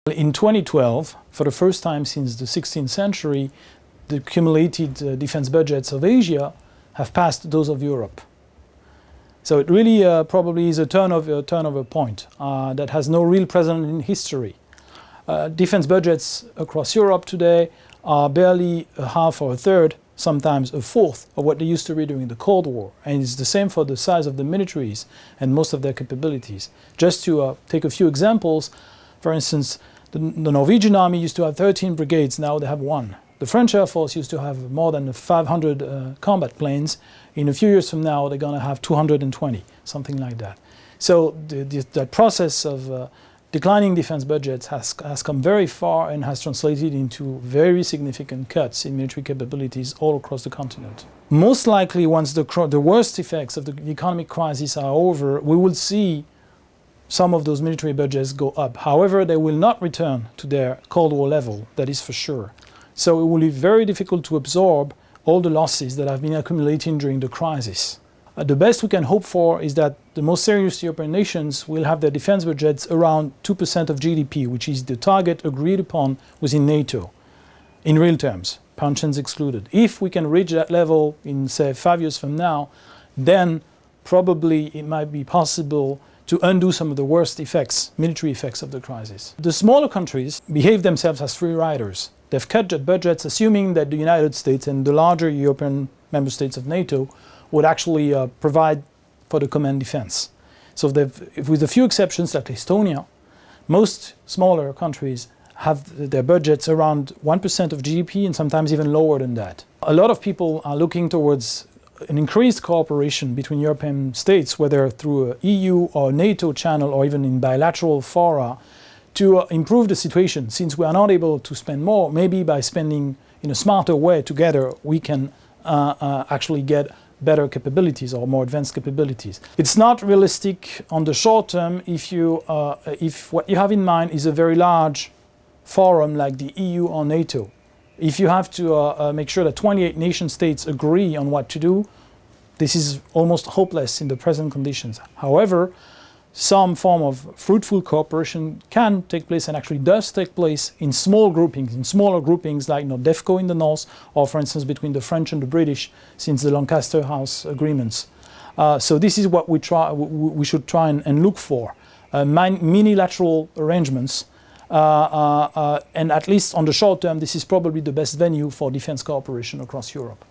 In 2012, for the first time since the 16th century, the accumulated defense budgets of Asia have passed those of Europe. So it really probably is a turnover point that has no real precedent in history. Defense budgets across Europe today are barely a half or a third, sometimes a fourth of what they used to be during the Cold War. And it's the same for the size of the militaries and most of their capabilities. Just to take a few examples, for instance, the Norwegian army used to have 13 brigades, now they have 1. The French Air Force used to have more than 500 combat planes. In a few years from now, they're going to have 220, something like that. So the process of declining defense budgets has come very far and has translated into very significant cuts in military capabilities all across the continent. Most likely, once the worst effects of the economic crisis are over, we will see some of those military budgets go up. However, they will not return to their Cold War level, that is for sure. So it will be very difficult to absorb all the losses that have been accumulating during the crisis. The best we can hope for is that the most serious European nations will have their defense budgets around 2% of GDP, which is the target agreed upon within NATO, in real terms, pensions excluded. If we can reach that level in, say, 5 years from now, then probably it might be possible to undo some of the worst effects, military effects of the crisis. The smaller countries behave themselves as free riders. They've cut their budgets assuming that the United States and the larger European member states of NATO would actually provide for the common defense. So with a few exceptions like Estonia, most smaller countries have their budgets around 1% of GDP and sometimes even lower than that. A lot of people are looking towards an increased cooperation between European states, whether through an EU or NATO channel or even in bilateral fora, to improve the situation. Since we are not able to spend more, maybe by spending in a smarter way together, we can actually get better capabilities or more advanced capabilities. It's not realistic on the short term if what you have in mind is a very large forum like the EU or NATO. If you have to make sure that 28 nation states agree on what to do, this is almost hopeless in the present conditions. However, some form of fruitful cooperation can take place and actually does take place in small groupings, in smaller groupings like DEFCO in the north, or for instance between the French and the British since the Lancaster House agreements. So this is what we should try and look for, minilateral arrangements, and at least on the short term, this is probably the best venue for defense cooperation across Europe.